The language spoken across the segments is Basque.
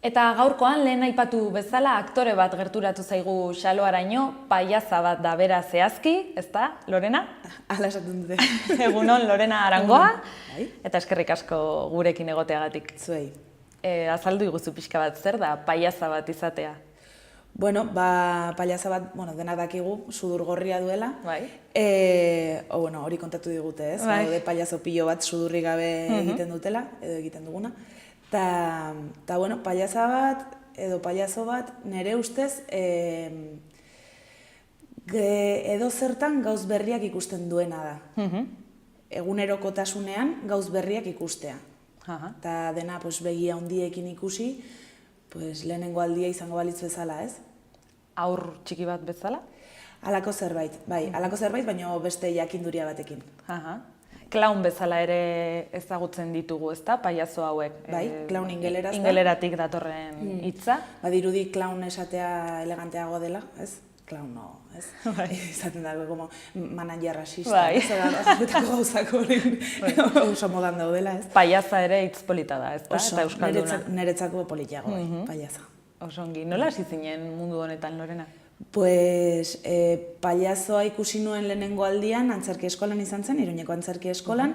Eta gaurkoan lehen aipatu bezala aktore bat gerturatu zaigu Xaloaraino, paiaza bat da bera zehazki, ezta, Lorena? Hala esaten dute. Egunon, Lorena Arangoa, Bai. eta eskerrik asko gurekin egoteagatik. Zuei. Azaldu iguzu pixka bat, zer da paiaza bat izatea? Bueno, paiaza bat, denak dakigu, sudur gorria duela. Bai. Hori kontatu digute, ez? Bai. Daude paiazo pilo bat sudurri gabe egiten dutela, edo egiten duguna. Ta paiaza bat, edo paiazo bat, nire ustez, edo zertan gauz berriak ikusten duena da. Egunerokotasunean gauz berriak ikustea. Eta dena begi handiekin ikusi, lehenengo aldia izango balitz bezala, ez? Aur txiki bat bezala? Halako zerbait, bai, halako zerbait, baina beste jakinduria batekin. Klaun bezala ere ezagutzen ditugu, ezta, paiazo hauek? Bai, klaun ingeleraz da. Ingeleratik datorren hitza. Badirudi klaun esatea eleganteago dela, ez? Klaun no, ez? Bai. Izaten dago, como manager rasista. Bai. Zergatako gauzak hori oso modan daudela, ez? Paiaza ere hitz polita da, ezta? Oso, Eta euskalduna. niretzako politiago, paiaza. Oso ongi. Nola hasi zinen mundu honetan, Lorena? Paiazoa ikusi nuen lehenengo aldian, antzerki eskolan izan zen, Iruñeko antzerki eskolan,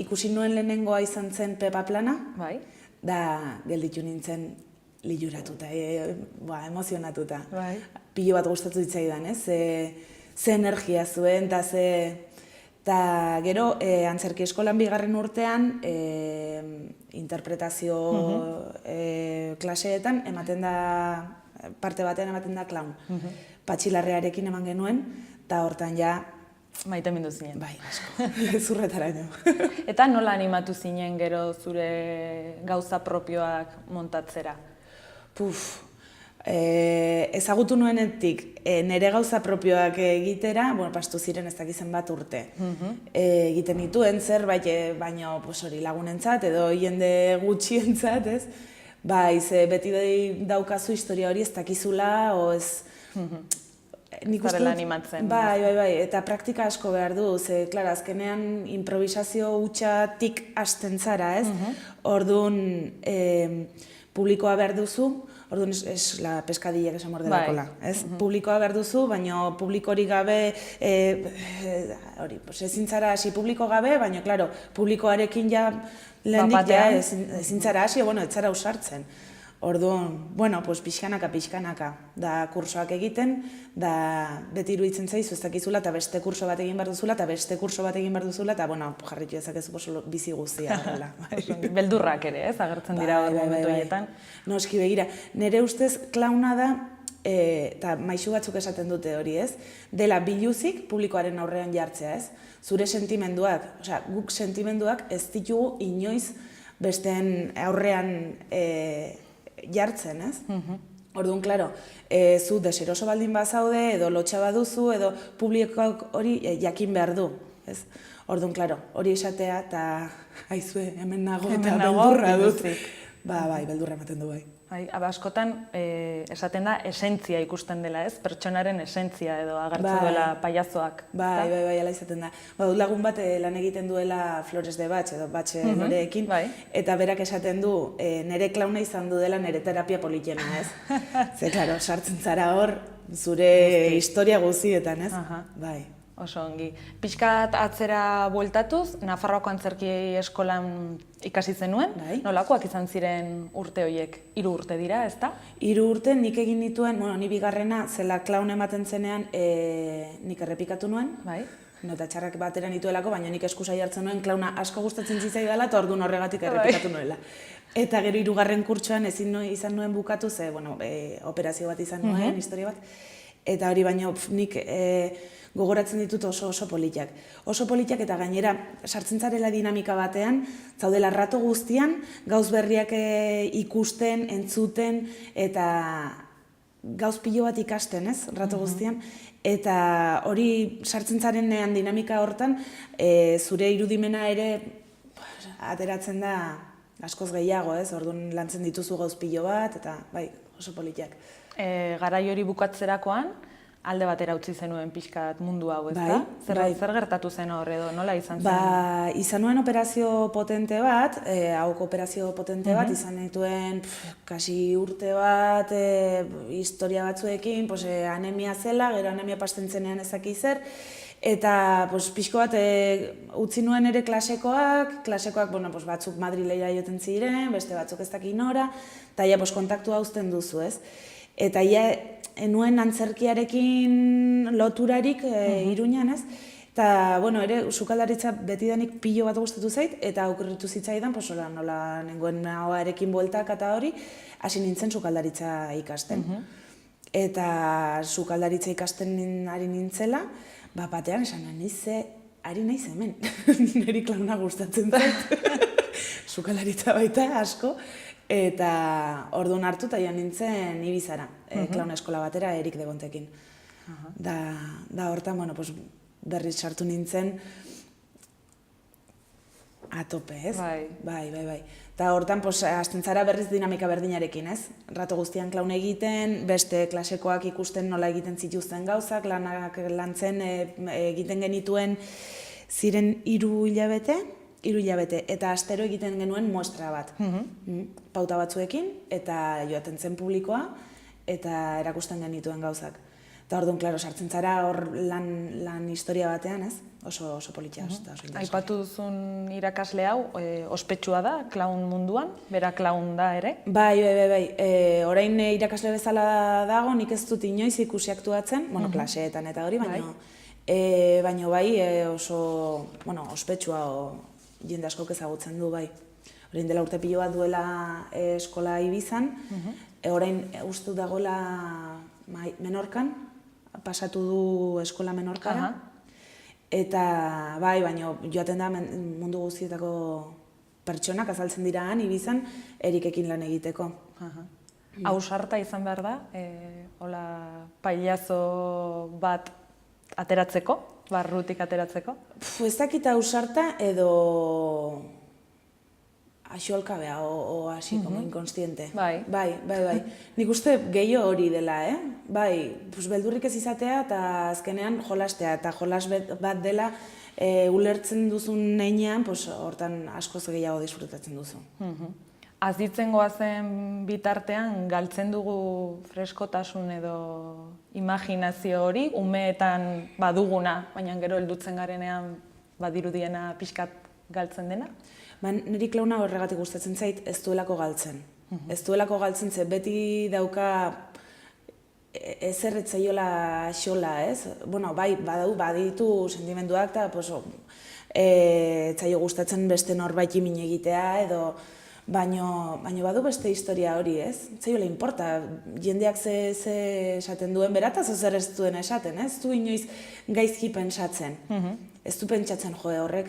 ikusi nuen lehenengoa izan zen Pepa Plana, Bai. da gelditu nintzen liluratuta, emozionatuta. Bai. Pilo bat gustatu zitzaidan, ez? Ze energia zuen, eta gero antzerki eskolan bigarren urtean interpretazio klaseetan ematen da, parte batean ematen da klaun. Patxilarrearekin eman genuen, eta hortan ja... Maite mindu zinen. Bai, asko, zurretaraino. Eta nola animatu zinen gero zure gauza propioak montatzera? Ezagutu nuenetik nire gauza propioak egitera, pastu ziren ez dakizen bat urte. Egiten dituen zerbait, baina hori lagunentzat edo jende gutxientzat, ez? Beti daukazu historia hori ez dakizula, o ez... Zarela animatzen. Bai, eta praktika asko behar du, ze, klar, azkenean improvisazio hutsatik hasten zara, ez? Orduan, publikoa behar duzu, orduan es la pescadilla que se muerde la cola, ez? Publikoa behar duzu, baina publikorik gabe, ezin zara hasi publiko gabe, baina, klaro, publikoarekin ja, lehendik ja, ezin zara hasi, ez zara usartzen. Orduan, pixkanaka, da kursoak egiten, da beti iruditzen zaizu ez dakizula, eta beste kurso bat egin behar duzula, eta beste kurso bat egin behar duzula, eta jarritu dezakezu bizi guztia. Beldurrak ere, ez, agertzen dira momentu horietan. Noski begira, nire ustez klauna da, eta maisu batzuk esaten dute hori, ez, dela biluzik publikoaren aurrean jartzea, ez? Zure sentimenduak, guk sentimenduak ez ditugu inoiz besteen aurrean jartzen, ez? Orduan, klaro, zu deseroso baldin bazaude, edo lotxa baduzu, edo publikoak hori jakin behar du, ez? Orduan, klaro, hori esatea, eta aizue, hemen nago, eta beldurra dut. Bai, beldurra ematen du, bai. Askotan, esaten da, esentzia ikusten dela, ez? Pertsonaren esentzia edo agertzen duela paiazoak. Bai, ala izaten da. Lagun bat lan egiten duela Flores de Bach, edo Bach Loreekin, eta berak esaten du, nire klauna izan du dela nire terapia politena, ez? Ze, klaro, sartzen zara hor, zure historia guztietan, ez? Bai. Oso ongi. Pixkat atzera bueltatuz, Nafarroako antzerki eskolan ikasi zenuen, nolakoak izan ziren urte horiek? 3 urte dira, ezta? 3 urte nik egin nituen, ni bigarrena, zela klaun ematen zenean, nik errepikatu nuen. Eta txarrak batera nituelako, baina nik eskusai hartzen nuen klauna asko gustatzen zitzaidala, eta orduan horregatik errepikatu nuela. Eta gero 3. kurtsoan ezin izan nuen bukatu, ze, operazio bat izan nuen, historia bat. Eta hori baina nik gogoratzen ditut oso politak. Oso politak eta gainera sartzen zarela dinamika batean, zaudela rato guztian, gauz berriak ikusten, entzuten, eta gauz pilo bat ikasten, ez, rato guztian. Eta hori sartzen zarenean dinamika hortan, zure irudimena ere ateratzen da askoz gehiago, ez, orduan lantzen dituzu gauz pilo bat, eta bai, oso politak. Garai hori bukatzerakoan, alde batera utzi zenuen pixkat mundu hau, ez da? Zer gertatu zen hor edo, nola izan zen? Izan nuen operazio potente bat, operazio potente bat, izan dituen kasi urte bat, historia batzuekin, anemia zela, gero anemia pasten zenean ezaki zer, eta pixko bat utzi nuen ere klasekoak, batzuk Madrilera joten ziren, beste batzuk ez dakit nora, eta kontaktua uzten duzu, ez? Eta nuen antzerkiarekin loturarik Iruñan, ez? Eta, ere, sukaldaritza betidanik pilo bat gustatu zait, eta okurritu zitzaidan, nola nengoen ahoarekin bueltak eta hori, hasi nintzen sukaldaritza ikasten. Eta sukaldaritza ikasten ari nintzela, batean esan ari naiz hemen, niri klauna gustatzen zait, sukaldaritza baita asko, eta orduan hartu eta joan nintzen Ibizara, klauna eskola batera Erik Degontekin. Da hortan, berriz sartu nintzen atope, ez? Bai. Eta hortan, hasten zara berriz dinamika berdinarekin, ez? Rato guztian klaun egiten, beste klasekoak ikusten nola egiten zituzten gauzak, lanak lantzen egiten genituen ziren 3 hilabete, eta astero egiten genuen muestra bat. Pauta batzuekin, eta joaten zen publikoa, eta erakusten genituen gauzak. Eta orduan, klaro, sartzen zara hor lan historia batean, ez? Oso politia. Aipatu duzun irakasle hau, ospetsua da, klaun munduan, bera klaun da ere? Bai. Orain irakasle bezala dago, nik ez dut inoiz ikusi aktuatzen, klaseetan eta hori, baina bai oso ospetsua jende askok ezagutzen du, bai. Orain dela urte pilo bat duela eskola Ibizan, orain uste dagoela Menorkan, pasatu du eskola Menorkara, eta bai, baina joaten da mundu guztietako pertsonak azaltzen dira han Ibizan Erikekin lan egiteko. Ausarta izan behar da, hola pailazo bat ateratzeko, barrutik ateratzeko? Ez dakit ausarta edo axolkabea o así, como inconsciente. Bai. Nik uste gehiago hori dela, Bai, beldurrik ez izatea eta azkenean jolastea, eta jolas bat dela ulertzen duzun neinean, hortan askoz gehiago disfrutatzen duzu. Azitzen goazen bitartean, galtzen dugu freskotasun edo imaginazio hori, umeetan baduguna, baina gero heldutzen garenean badirudiena pixkat galtzen dena? Niri klauna horregatik gustatzen zait, ez duelako galtzen. Ez duelako galtzen, ze beti dauka ezer etzaiola xola, ez? Bai, baditu sentimenduak eta etzaio gustatzen beste norbait min egitea edo baina badu beste historia hori, ez? Etzaiola importa, jendeak ze esaten duen berataz, zer ez duen esaten, ez? Du inoiz gaizki pentsatzen. Ez du pentsatzen, horrek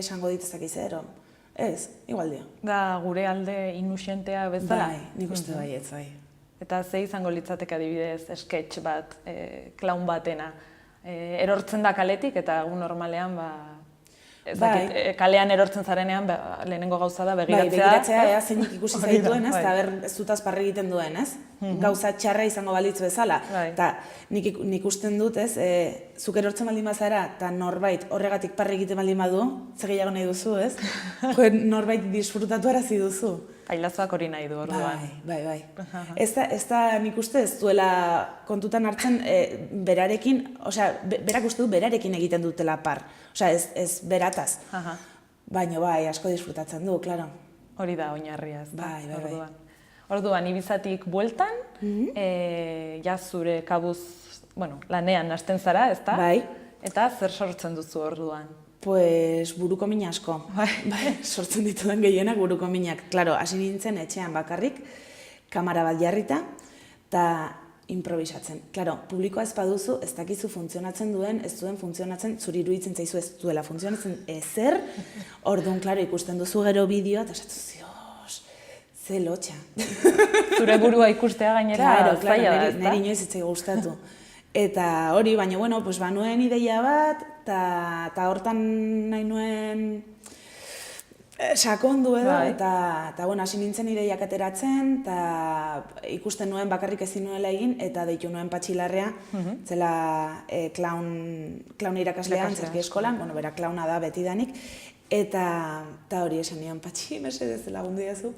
esango ditezak izero. Ez, igual dio. Da gure alde inusientea bezala? Bai, nik uste bai, ez bai. Eta ze izango litzateke adibidez sketch bat, klaun batena. Erortzen da kaletik eta egun normalean, kalean erortzen zarenean lehenengo gauza da begiratzea. Bai, begiratzea zeinik ikusi zaituen, ez? Eta ez dut azparri egiten duen, ez? Gauza txarra izango balitz bezala. Eta nik usten dut, ez? Zuk erortzen baldin bazara eta norbait horregatik parri egiten baldin badu, ze gehiago nahi duzu, ez? Norbait disfrutatu arazi duzu. Pailazoak hori nahi du orduan. Bai. Ez da nik uste ez duela kontutan hartzen berarekin, berak uste du berarekin egiten dutela par. Ez berataz. Baina bai, asko disfrutatzen du, klaro. Hori da oinarria, ez da. Bai. Orduan, Ibizatik bueltan, zure kabuz, lanean hasten zara, ez da? Bai. Eta zer sortzen duzu orduan? Buruko min asko. Sortzen ditudan gehienak buruko minak. Klaro, hasi nintzen etxean bakarrik, kamera bat jarrita, eta improvisatzen. Klaro, publikoa ez baduzu, ez dakizu funtzionatzen duen, ez duen funtzionatzen, zuri iruditzen zaizu ez duela funtzionatzen ezer, orduan, klaro, ikusten duzu gero bideoa, eta esatu zios, ze lotxa. Zure burua ikustea gainera, zaila da, ez da? Neri inoiz etzai gustatu. Eta hori, baina, banuen ideia bat, eta hortan nahi nuen sakondu edo, eta bueno, hasi nintzen ideiak ateratzen, eta ikusten nuen bakarrik ezin nuela egin, eta deitu nuen Patxilarrea, zela klaun irakaslea antzerki eskolan, bueno, bera klauna da betidanik, eta hori esan nion, Patxi, mesedez lagundu diazu,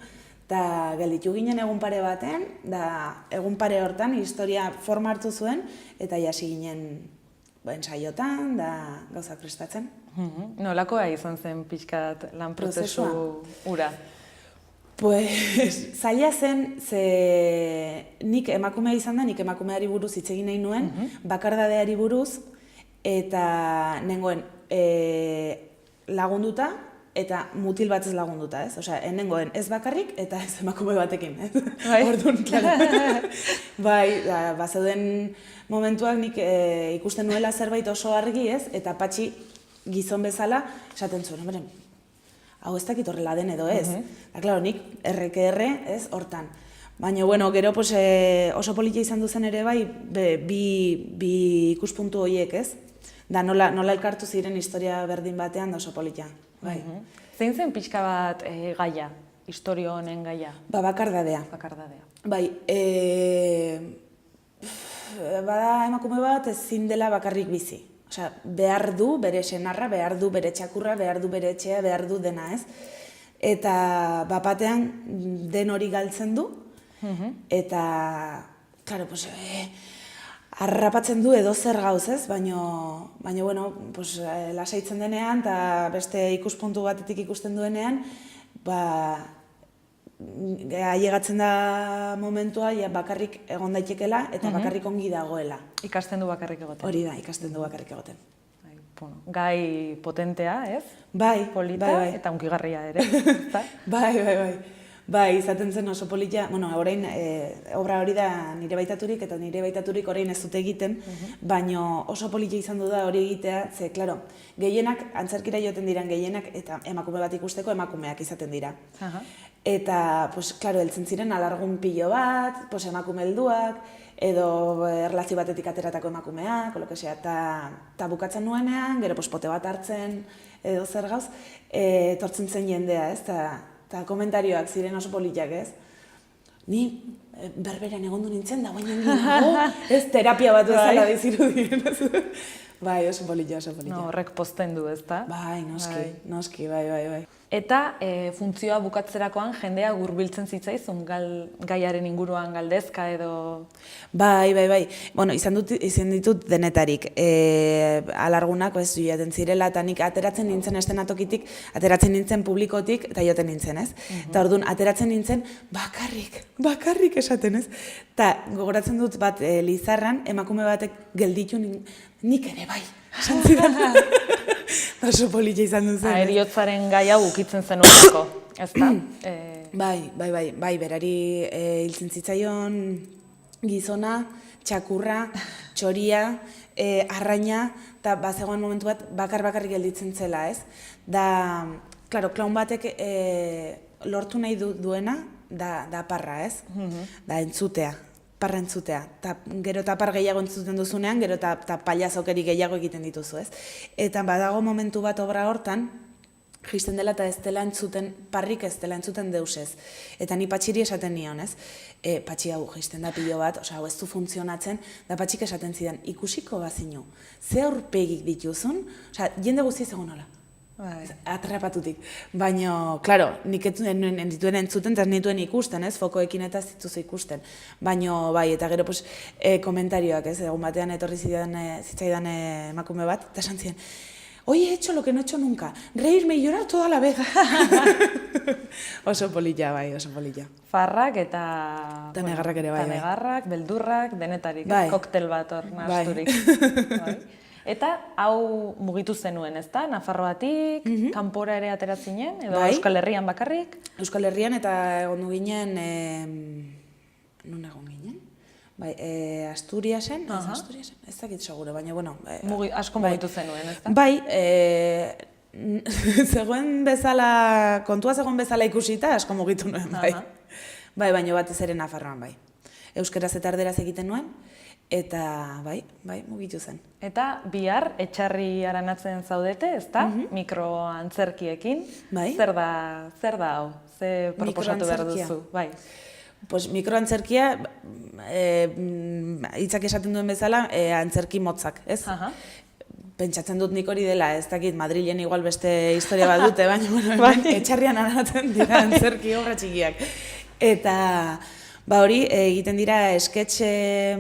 eta gelditu ginen egun pare baten, da egun pare hortan historia forma hartu zuen, eta hasi ginen ensaiotan, da gauzak prestatzen. Nolakoa izan zen pixkat lan prozesu hura? Pues, zaila zen, ze nik emakumea izan da, nik emakumeari buruz hitz egin nahi nuen, bakardadeari buruz, eta nengoen lagunduta, eta mutil batez lagunduta, ez? Osea, nengoen ez bakarrik, eta ez emakume batekin, ez? Orduan, klaro. Bai, bazeuden momentuak nik ikusten nuela zerbait oso argi, ez? Eta Patxi gizon bezala esaten zuen, hombre, hau ez dakit horrela den edo ez. Eta, klaro, nik erre, ez, hortan. Baina, bueno, gero oso politia izan duzen ere bai, bi ikuspuntu horiek, ez? Da nola elkartu ziren historia berdin batean da oso politia. Zein zen pixka bat gaia, historio honen gaia? Bakardadea. Bakardadea. Bai, bada emakume bat ezin dela bakarrik bizi. Osea, behar du bere senarra, behar du bere txakurra, behar du bere etxea, behar du dena, ez? Eta bapatean den hori galtzen du, eta, klaro, pues, harrapatzen du edo zer gauz, ez? Baina, bueno, pues, lasaitzen denean, eta beste ikuspuntu batetik ikusten duenean, ailegatzen da momentua bakarrik egon daitekela eta bakarrik ongi dagoela. Ikasten du bakarrik egoten. Hori da, ikasten du bakarrik egoten. Gai potentea, ez? Bai, polita eta hunkigarria ere. Bai, izaten zen oso polita, bueno, orain obra hori da nire baitaturik, eta nire baitaturik orain ez dute egiten, baina oso polita izan du da hori egitea, ze, klaro, gehienak, antzerkira joten diran gehienak, eta emakume bat ikusteko emakumeak izaten dira. Eta, pues, klaro, heltzen ziren alargun pilo bat, pues, emakume helduak, edo erlazio batetik ateratako emakumeak, eta bukatzen nuenean, gero pote bat hartzen, edo zer gauz, etortzen zen jendea, ez, eta komentarioak ziren oso politak, ez? Ni berberean egondu nintzen da, baina nago, ez terapia bat bezala dizirudien, ez? Bai, oso polita, oso polita. Horrek pozten du, ez da? Bai, noski, bai. Eta funtzioa bukatzerakoan jendea hurbiltzen zitzaizun gaiaren inguruan galdezka edo... Bai. Bueno, izan ditut denetarik. Alargunak ez joaten zirela, eta nik ateratzen nintzen estenatokitik, ateratzen nintzen publikotik, eta joaten nintzen, ez? Eta orduan, ateratzen nintzen bakarrik esaten, ez? Eta gogoratzen dut bat Lizarran, emakume batek gelditu nik ere bai, esan zidan. Oso polita izan duzen. Heriotzaren gai hau ukitzen zenuelako, ez da? Bai, berari hiltzen zitzaion gizona, txakurra, txoria, arraina, eta bazegoen momentu bat bakarrik gelditzen zela, ez? Da, klaro, klaun batek lortu nahi duena da parra, ez? Da, entzutea. Parra entzutea, gero eta par gehiago entzuten duzunean, gero eta paiazokeri gehiago egiten dituzu, ez? Eta badago momentu bat obra hortan, jisten dela eta ez dela entzuten, parrik ez dela entzuten deusez. Eta ni Patxiri esaten nion, ez? Patxi hau jisten da pilo bat, hau ez du funtzionatzen, da Patxik esaten zidan, ikusiko bazinu, ze aurpegik dituzun, jende guzti ez egon nola. Atrapatutik. Baina, klaro, nik ez dituen entzuten, eta ez nituen ikusten, ez? Fokoekin eta ez dituzu ikusten. Baina, bai, eta gero, komentarioak, ez? Egun batean etorri zitzaidan emakume bat, eta esan ziren, oye, he hecho lo que no he hecho nunca, reírme y llorar toda la vez. Oso polita, bai, oso polita. Farrak eta... Eta negarrak ere, bai. Eta negarrak, beldurrak, denetarik, koktel bat hor nahasturik. Eta hau mugitu zenuen, ez da? Nafarroatik, kanpora ere ateratzinen, edo Euskal Herrian bakarrik? Euskal Herrian eta egondu ginen, non egon ginen? Bai, Asturiasen, ez dakit seguro, baina, bueno... Asko mugitu zenuen, ez da? Bai, zegoen bezala, kontua zegoen bezala ikusita, asko mugitu nuen, bai. Bai, baina batez ere Nafarroan, bai. euskeraz eta erderaz egiten nuen, eta bai, mugitu zen. Eta bihar etxarri aranatzen zaudete, ezta? Mikroantzerkiekin. Zer da hau? Ze proposatu behar duzu? Bai. Pues mikroantzerkia, hitzak esaten duen bezala, antzerki motzak, ez? Pentsatzen dut nik hori dela, ez dakit, Madrilen igual beste historia bat dute, baina etxarrian aranatzen dira antzerki obra txikiak. Eta hori, egiten dira sketch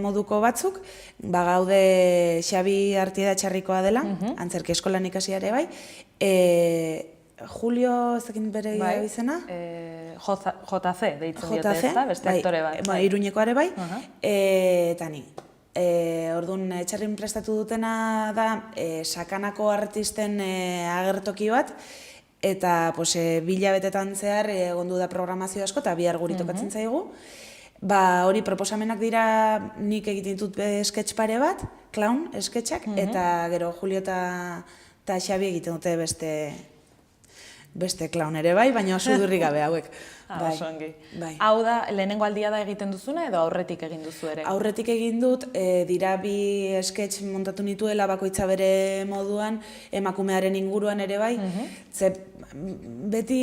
moduko batzuk, gaude Xabi Artieda Txarrikoa dela, antzerki eskolan ikasiare bai, Julio, ez dakit bere izena? JC deitzen diote, ezta? Beste aktore bai. Iruñekoare bai, eta ni. Orduan, etxarrin prestatu dutena da sakanako artisten agertoki bat, eta bilabetetan zehar egondu da programazio asko, eta bihar guri tokatzen zaigu. Hori proposamenak dira nik egiten dut sketch pare bat, clown sketchak, eta gero Julio eta Xabi egiten dute beste clown ere bai, baina sudurri gabe hauek. Osongi. Hau da, lehenengo aldia da egiten duzuna edo aurretik egin duzu ere? Aurretik egin dut, dira bi sketch montatu nituela bakoitza bere moduan, emakumearen inguruan ere bai. Beti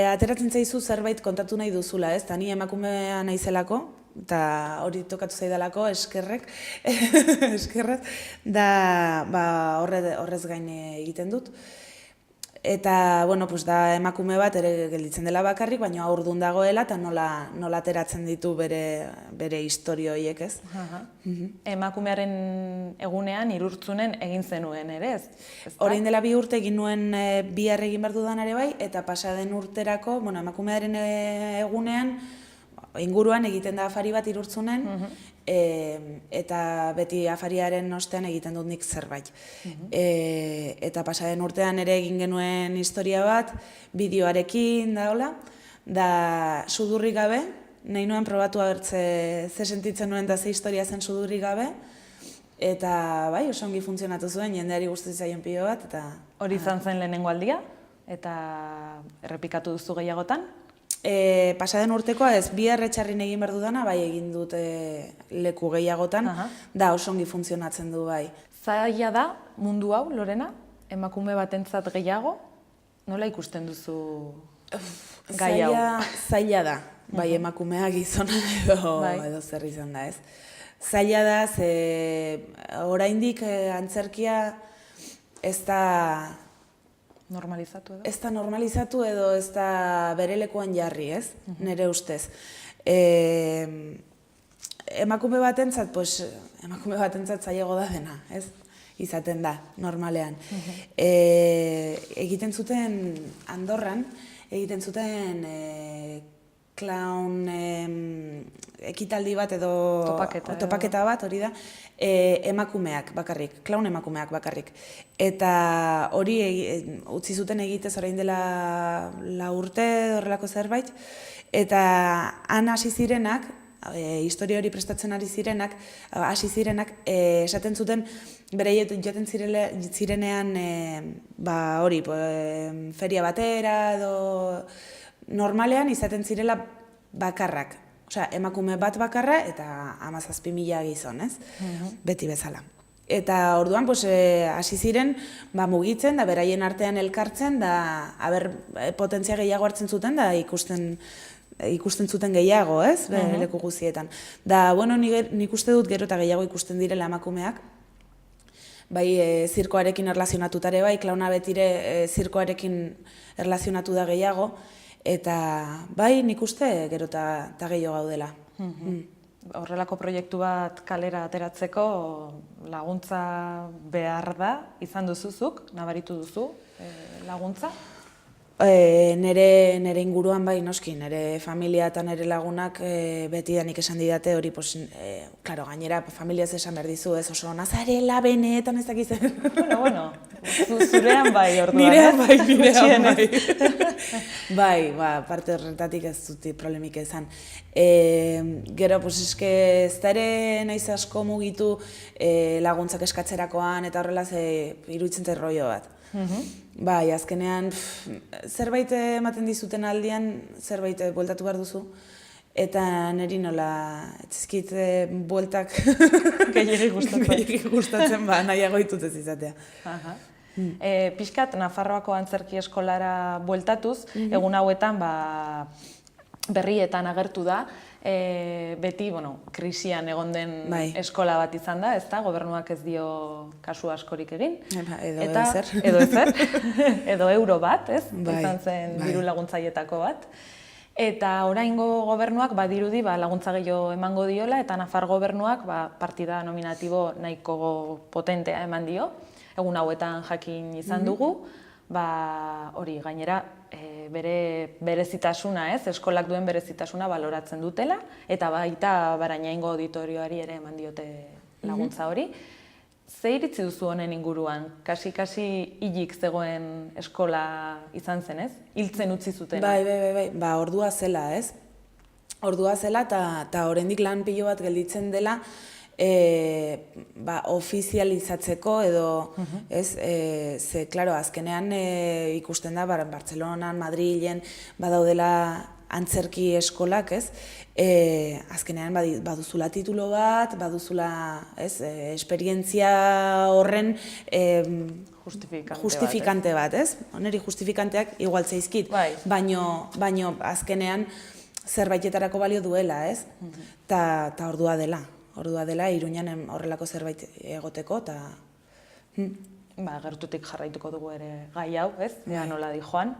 ateratzen zaizu zerbait kontatu nahi duzula, ez? Ni emakumea naizelako, eta hori tokatu zaidalako, eskerrek, da horrez gain egiten dut. Eta, da emakume bat ere gelditzen dela bakarrik, baina aurdun dagoela eta nola ateratzen ditu bere historio horiek, ez? Emakumearen egunean Irurtzunen egin zenuen ere, ez? Orain dela 2 urte egin nuen bihar egin behar dudan ere bai, eta pasaden urterako, emakumearen egunean, inguruan egiten da afari bat Irurtzunen, eta beti afariaren ostean egiten dut nik zerbait. Eta pasaden urtean ere egin genuen historia bat, bideoarekin da sudurrik gabe, nahi nuen probatu agertze ze sentitzen nuen da ze historia zen sudurrik gabe, eta bai, oso ongi funtzionatu zuen, jendeari gustatzen zaion pilo bat. Hori izan zen lehenengo aldia, eta errepikatu duzu gehiagotan? Pasaden urtekoa ez, bihar etxarrin egin behar dudana, bai egin dute leku gehiagotan, da oso ongi funtzionatzen du bai. Zaila da mundu hau, Lorena? Emakume batentzat gehiago? Nola ikusten duzu gai hau? Zaila da, bai emakumea gizona edo zer izan da, ez? Zaila da, oraindik antzerkia ez da normalizatu edo? Ez da normalizatu edo ez da bere lekuan jarri, ez? Nere ustez. Emakume batentzat zailago da dena, ez? Izaten da, normalean. Egiten zuten Andorran, egiten zuten clown ekitaldi bat edo topaketa bat, hori da, emakumeak bakarrik, clown emakumeak bakarrik. Eta hori utzi zuten egitez orain dela 4 urte horrelako zerbait, eta han hasi zirenak, historia hori prestatzen hasi zirenak, esaten zuten bere joten zirenean hori, feria batera edo normalean izaten zirela bakarrak. Osea, emakume bat bakarra eta 17.000 gizon, ez? Beti bezala. Eta orduan hasi ziren mugitzen, da beraien artean elkartzen, da potentzia gehiago hartzen zuten, da ikusten zuten gehiago, ez? Leku guztietan. Da, nik uste dut gero eta gehiago ikusten direla emakumeak, bai zirkoarekin erlazionatutare bai, klauna betire zirkoarekin erlazionatu da gehiago, eta bai nik uste gero eta gehiago gaudela. Horrelako proiektu bat kalera ateratzeko laguntza behar da, izan duzuzuk, nabaritu duzu laguntza? Nere inguruan bai noski, nere familia eta nere lagunak beti da nik esan didate hori, gainera familiaz esan behar dizu, ez oso nazarela benetan ez dakizen. Bueno, zurean bai orduan. Nirean bai. Bai, parte horretatik ez dut problemik ezan. Gero, eske ez da ere naiz asko mugitu laguntzak eskatzerakoan eta horrela iruditzen zait rollo bat. Bai, azkenean zerbait ematen dizuten aldian, zerbait bueltatu behar duzu, eta niri nola, etzizkit bueltak gehiagik gustatzen, nahiago ditut ez izatea. Pixkat, Nafarroako antzerki eskolara bueltatuz, egun hauetan berrietan agertu da, beti, krisian egon den eskola bat izan da, ezta, gobernuak ez dio kasu askorik egin. Edo ezer. Edo euro bat, ez? Izan zen diru laguntzaietako bat. Eta oraingo gobernuak badirudi laguntza gehiago emango diola, eta Nafar gobernuak partida nominatibo nahiko potentea eman dio. Egun hauetan jakin izan dugu, hori gainera bere berezitasuna, eskolak duen berezitasuna baloratzen dutela, eta baita Barainaingo auditorioari ere eman diote laguntza hori. Ze iritzi duzu honen inguruan? Kasi hilik zegoen eskola izan zen, ez? Hiltzen utzi zuten. Bai, ordua zela, ez? Ordua zela eta oraindik lan pilo bat gelditzen dela ofizializatzeko edo, ez? Ze, klaro, azkenean ikusten da, Bartzelonan, Madrilen, badaudela antzerki eskolak, ez? Azkenean baduzula titulo bat, baduzula esperientzia horren justifikante bat, ez? Neri justifikanteak igual zaizkit, baino azkenean zerbaitetarako balio duela, ez? Ta ordua dela, Iruñan horrelako zerbait egoteko, eta... Gertutik jarraituko dugu ere gai hau, ez? Ea nola di joan.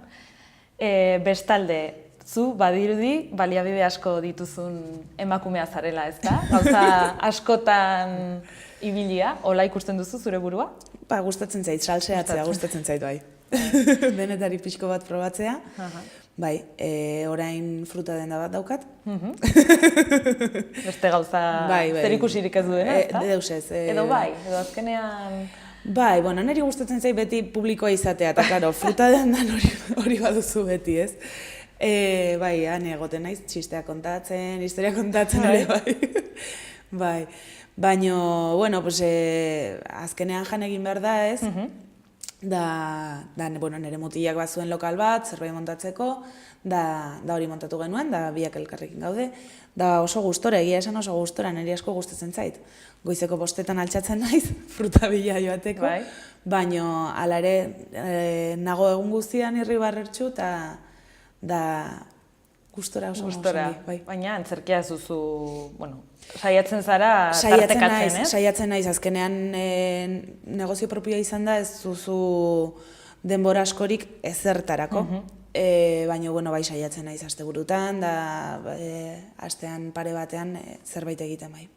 Bestalde, zu badirudi baliabide asko dituzun emakumea zarela, ezta? Gauza askotan ibilia, hola ikusten duzu zure burua? Gustatzen zait, salseatzea gustatzen zait, bai. Denetari pixko bat probatzea. Bai, orain fruta denda bat daukat. Beste gauza zer ikusirik ez duena, ezta? Deus ez. Edo azkenean... Bai, niri gustatzen zait beti publikoa izatea, eta klaro, fruta dendan hori baduzu beti, ez? Bai, han egoten naiz, txisteak kontatzen, historia kontatzen, bai. Baina, azkenean jan egin behar da, ez? Nire mutilak bat zuen lokal bat, zerbait montatzeko, da hori montatu genuen, da biak elkarrekin gaude, da oso gustora, egia esan oso gustora, niri asko gustatzen zait. Goizeko 5 altxatzen naiz, fruta bila joateko, baina hala ere nago egun guztian irribarrertxu, eta da gustora oso bai. Baina antzerkia ez duzu, saiatzen zara tartekatzen, ez? Saiatzen naiz, azkenean negozio propioa izan da ez duzu denbora askorik ezertarako. Baina, bai, saiatzen naiz asteburutan, da astean pare batean zerbait egiten bai.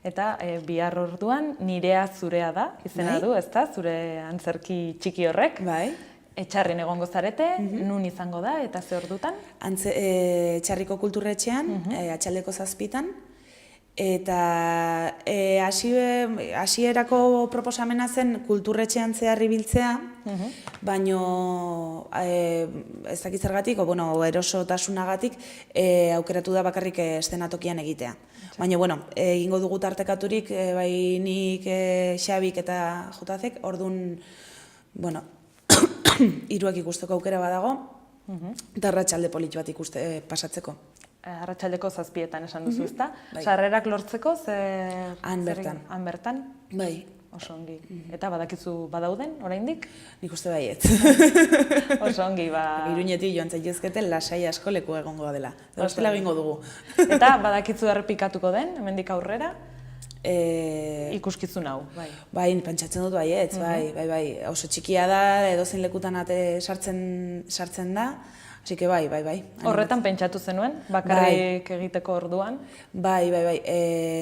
Eta bihar orduan nirea zurea da, izena du, ezta? Zure antzerki txiki horrek. Bai. Etxarrin egongo zarete, nun izango da, eta ze ordutan? Etxarriko kulturretxean, atxaldeko 7:00, eta hasierako proposamena zen kulturretxean zehar ibiltzea, baino ez dakit zergatik, erosotasunagatik aukeratu da bakarrik eszenatokian egitea. Baina, egingo dugu tartekaturik, bai nik, Xabik eta Jutazek, orduan, hiruak ikusteko aukera badago, eta arratsalde polit bat pasatzeko. Arratsaldeko 7:00 esan duzu, ezta? Sarrerak lortzeko, Han bertan. Han bertan? Bai. Oso ongi. Eta badakizu badauden, oraindik? Nik uste baiet. Oso ongi, Iruñetik joan zaitezkete lasai asko leku egongo dela. Ostela egingo dugu. Eta badakizu errepikatuko den, hemendik aurrera? Ikuskizun hau, bai. Bai, pentsatzen dut baietz, bai. Oso txikia da, edozein lekutan sartzen da, así que bai. Horretan pentsatu zenuen, bakarrik egiteko orduan? Bai.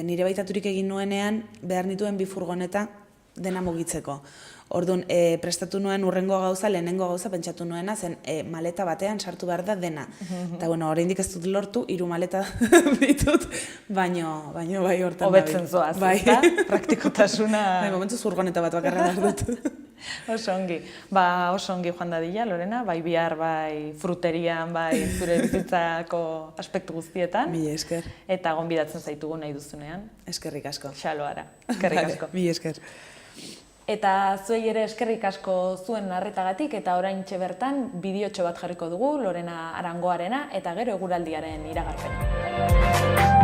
Nire baitaturik egin nuenean, behar nituen 2 furgoneta dena mugitzeko. Orduan, prestatu nuen lehenengo gauza pentsatu nuena, zen maleta batean sartu behar da dena. Eta, oraindik ez dut lortu, 3 maleta ditut, baina bai hortan. Hobetzen zoaz, ezta? Praktikotasuna... Momentuz furgoneta bat bakarra behar dut. Oso ongi. Oso ongi joan dadila, Lorena, bai bihar, bai fruterian, bai zure bizitzako aspektu guztietan. Mila esker. Eta gonbidatzen zaitugu nahi duzunean. Eskerrik asko. Xaloara. Eskerrik asko. Mila esker. Eta zuei ere eskerrik asko zuen arretagatik, eta oraintxe bertan bideotxo bat jarriko dugu, Lorena Arangoarena, eta gero eguraldiaren iragarpena.